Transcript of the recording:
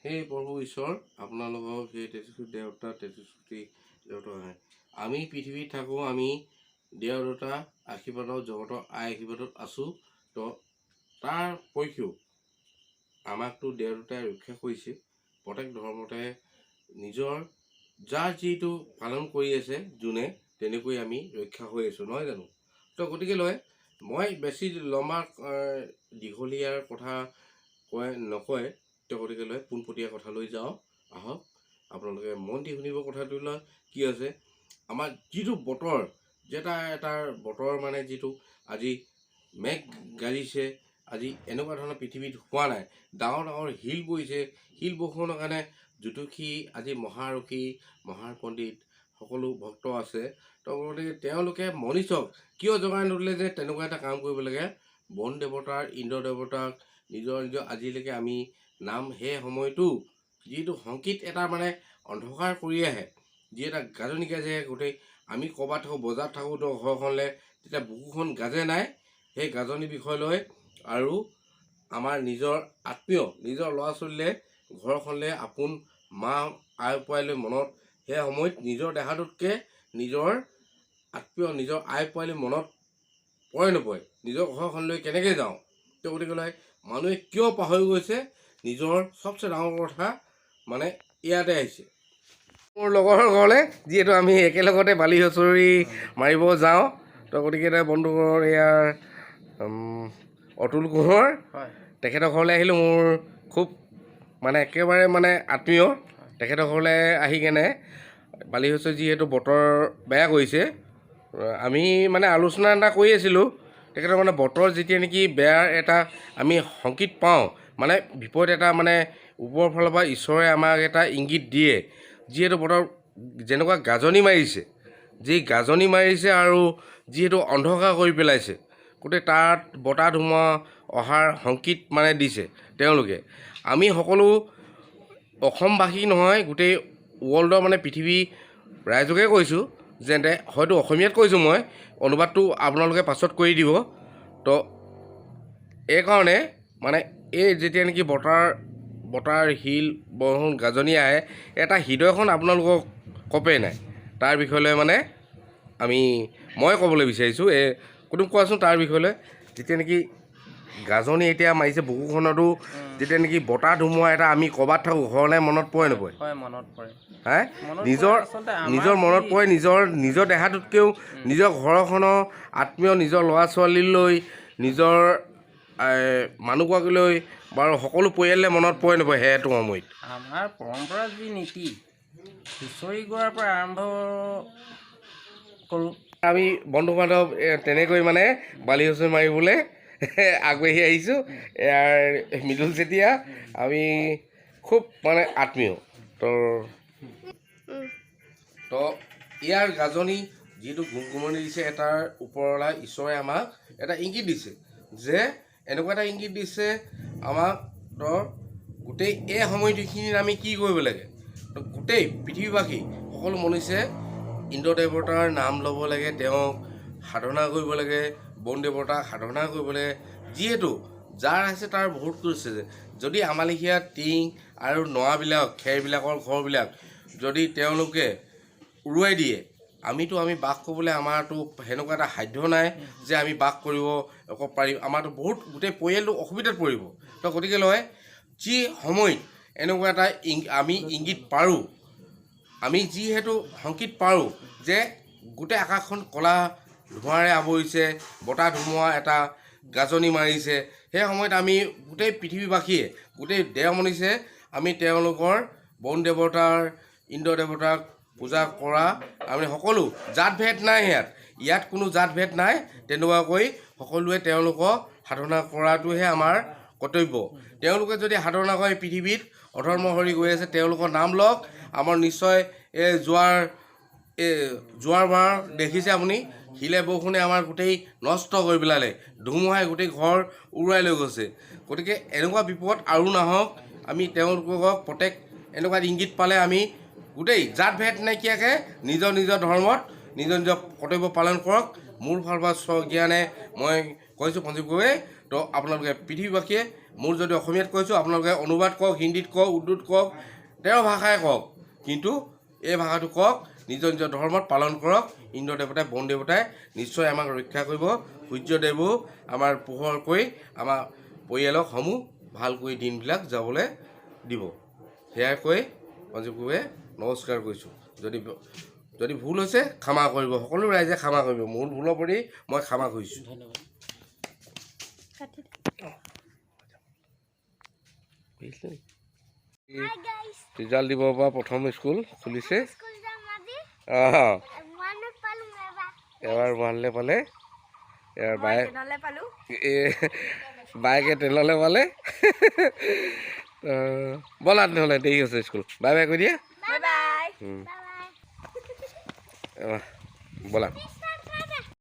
সেই প্ৰভু ঈশ্বৰ আপোনালোকক সেই তেজস্বী দেৱতা তেজস্বী দেৱতা আমি পৃথিৱীত থাকোঁ, আমি দেৱতা আশীৰ্বাদত জগতৰ আই আশীৰ্বাদত আছোঁ। তো তাৰ পক্ষেও আমাকতো দেৱতাই ৰক্ষা কৰিছে। প্ৰত্যেক ধৰ্মতে নিজৰ যাৰ যিটো পালন কৰি আছে যোনে তেনেকৈ আমি ৰক্ষা হৈ আছোঁ, নহয় জানো? তো গতিকে মই বেছি লম্বা দীঘলীয়াৰ কথা নকয়। তো গতিকে পোনপটীয়া কথালৈ যাওঁ, আহক আপোনালোকে মন দি শুনিব। কথাটো কি আছে, আমাৰ যিটো বতৰ এটাৰ বতৰ মানে যিটো আজি মেঘ গাজিছে, আজি এনেকুৱা ধৰণৰ পৃথিৱীত হোৱা নাই। ডাঙৰ ডাঙৰ শিল বৈছে, শিল বৰষুণৰ কাৰণে জ্যোতিষী আজি মহাৰথী মহাপণ্ডিত সকলো ভক্ত আছে। তো গতিকে তেওঁলোকে মনীষক কিয় জগাই নদিলে যে তেনেকুৱা এটা কাম কৰিব লাগে। বন দেৱতাৰ ইন্দ্ৰ দেৱতাক নিজৰ আজিলৈকে আমি নাম সেই সময়টো যিটো সংকীত এটা মানে অন্ধকাৰ কৰি আহে, যি এটা গাজনি গাজে, গোটেই আমি ক'ৰবাত থাকোঁ বজাৰত থাকোঁ তো ঘৰখনলৈ তেতিয়া বুকুখন গাজে নাই। সেই গাজনিৰ বিষয় লৈ আৰু আমাৰ নিজৰ আত্মীয় নিজৰ ল'ৰা ছোৱালীলৈ ঘৰখনলৈ আপোন মা আই পোৱালৈ মনত সেই সময়ত নিজৰ দেহাটোতকৈ নিজৰ আত্মীয় নিজৰ আই পোৱালি মনত পৰে নপৰে, নিজৰ ঘৰখনলৈ কেনেকৈ যাওঁ। তো গতিকে মানুহে কিয় পাহৰি গৈছে নিজৰ চবচে ডাঙৰ কথা মানে ইয়াতে আহিছে। মোৰ লগৰ ঘৰলৈ যিহেতু আমি একেলগতে বালি হুঁচৰি মাৰিব যাওঁ। তো গতিকে বন্ধুঘৰ ইয়াৰ অতুল কোঁৱৰ তেখেতৰ ঘৰলৈ আহিলোঁ। মোৰ খুব মানে একেবাৰে মানে আত্মীয় তেখেতৰ ঘৰলৈ আহি কেনে বালি হুঁচৰি যিহেতু বতৰ বেয়া কৰিছে, আমি মানে আলোচনা এটা কৰি আছিলোঁ। তেখেতৰ মানে বতৰ যেতিয়া নেকি বেয়া এটা আমি সংকেত পাওঁ, মানে বিপদ এটা মানে ওপৰৰ ফালৰ পৰা ঈশ্বৰে আমাক এটা ইংগিত দিয়ে। যিহেতু বতৰ যেনেকুৱা গাজনি মাৰিছে, যি গাজনি মাৰিছে আৰু যিহেতু অন্ধকাৰ কৰি পেলাইছে, গোটেই তাত বতাহ ধুমুহা অহাৰ সংকেত মানে দিছে তেওঁলোকে। আমি সকলো অসমবাসী নহয়, গোটেই ৱৰ্ল্ডৰ মানে পৃথিৱী ৰাইজকে কৈছোঁ, যেনে হয়তো অসমীয়াত কৈছোঁ, মই অনুবাদটো আপোনালোকে পাছত কৰি দিব। তো এইকাৰণে মানে এই যেতিয়া নেকি বতাৰ শিল বৰষুণ গাজনি আহে, এটা হৃদয়খন আপোনালোকক কপে নাই। তাৰ বিষয়লৈ মানে মই ক'বলৈ বিচাৰিছোঁ। কোনো কোৱাচোন তাৰ বিষয়লৈ। যেতিয়া নেকি গাজনি এতিয়া মাৰিছে বুকুখনতো, যেতিয়া নেকি বতাহ ধুমুহা এটা আমি ক'ৰবাত থাকোঁ ঘৰলৈ মনত পৰে নপৰে? মনত পৰে। নিজৰ মনত পৰে। নিজৰ দেহাটোতকৈও নিজৰ ঘৰখনৰ আত্মীয় নিজৰ ল'ৰা ছোৱালীলৈ নিজৰ মানুহগৰাকীলৈ বাৰু সকলো পৰিয়ালে মনত পৰে নপৰে সেইটো সময়ত? আমাৰ পৰম্পৰা যি নীতি হুঁচৰি গোৱাৰ পৰা আৰম্ভ কৰোঁ। আমি বন্ধু বান্ধৱ তেনেকৈ মানে বালি হুঁচৰি মাৰিবলৈ আগবাঢ়ি আহিছোঁ। ইয়াৰ মৃদুল চেতিয়া আমি খুব মানে আত্মীয়। তো ইয়াৰ গাজনি যিটো গুমগুমনি দিছে, এটাৰ ওপৰলৈ ঈশ্বৰে আমাক এটা ইংগিত দিছে, যে এনেকুৱা এটা ইংগিত দিছে আমাক গোটেই এই সময়খিনিত আমি কি কৰিব লাগে। তো গোটেই পৃথিৱীবাসী সকলো মনুষ্যই ইন্দ্ৰ দেৱতাৰ নাম ল'ব লাগে, তেওঁক সাধনা কৰিব লাগে, বন দেৱতাক সাধনা কৰিব লাগে। যিহেতু যাৰ আছে তাৰ বহুত কৰিছে, যে যদি আমাৰ লেখীয়া টিং আৰু নৰাবিলাক খেৰবিলাকৰ ঘৰবিলাক যদি তেওঁলোকে উৰুৱাই দিয়ে, আমি বাস কৰিবলৈ আমাৰতো সেনেকুৱা এটা সাধ্য নাই যে আমি বাস কৰিব পাৰিম। আমাৰতো বহুত গোটেই পৰিয়ালটো অসুবিধাত পৰিব। তো গতিকে যি সময়ত এনেকুৱা এটা আমি ইংগিত পাৰোঁ, আমি যিহেতু সংকেত পাৰোঁ যে গোটেই আকাশখন ক'লা ধোঁৱাৰে আৱৰিছে, বতাহ ধুমুহা এটা গাজনি মাৰিছে, সেই সময়ত আমি গোটেই পৃথিৱীবাসীয়ে গোটেই দেও মনীষে আমি তেওঁলোকৰ বন দেৱতাৰ ইন্দ্ৰ দেৱতাক পূজা কৰা। আমি সকলো জাত ভেদ নাই, ইয়াত কোনো জাত ভেদ নাই। তেনেকুৱাকৈ সকলোৱে তেওঁলোকক সাধনা কৰাটোহে আমাৰ কৰ্তব্য। তেওঁলোকে যদি সাধনা কৰে পৃথিৱীত অধৰ্ম হৰি গৈ আছে, তেওঁলোকৰ নাম লওক। আমাৰ নিশ্চয় যোৱাৰ বাৰ দেখিছে আপুনি, শিলে বৰষুণে আমাৰ গোটেই নষ্ট কৰি পেলালে, ধুমুহাই গোটেই ঘৰ উৰুৱাই লৈ গৈছে। গতিকে এনেকুৱা বিপদ আৰু নাহক। আমি তেওঁলোকক প্ৰত্যেক এনেকুৱা ইংগিত পালে আমি গোটেই জাত ভেদ নাইকিয়াকৈ নিজৰ নিজৰ ধৰ্মত নিজৰ নিজৰ কৰ্তব্য পালন কৰক। মোৰ ফালৰ পৰা স্বজ্ঞানে মই কৈছোঁ সঞ্জীৱ গগৈয়ে। তো আপোনালোকে পৃথিৱীবাসীয়ে মোৰ যদি অসমীয়াত কৈছোঁ আপোনালোকে অনুবাদ কওক, হিন্দীত কওক, উৰ্দুত কওক, তেওঁৰ ভাষাই কওক, কিন্তু এই ভাষাটো কওক, নিজৰ নিজৰ ধৰ্মত পালন কৰক। ইন্দ্ৰ দেৱতাই বন দেৱতাই নিশ্চয় আমাক ৰক্ষা কৰিব। সূৰ্যদেৱো আমাৰ পোহৰ কৰি আমাৰ পৰিয়ালক সমূহ ভালকৈ দিনবিলাক যাবলৈ দিব। সেয়াই কৈ সঞ্জীৱ নমস্কাৰ কৰিছোঁ। যদি ভুল হৈছে ক্ষমা কৰিব, সকলো ৰাইজে ক্ষমা কৰিব। মোৰ ভুলৰ প্ৰতি মই ক্ষমা কৰিছোঁ। ধন্যবাদ। ৰিজাল্ট দিব পৰা প্ৰথম স্কুল খুলিছে। এবাৰ ওৱানলৈ পালে, এবাৰ বাইকে টেনলৈ পালে। ব'লা তেনেহ'লে, দেৰি হৈছে স্কুল। বাই বাই কৈ দিয়া। ব'লা।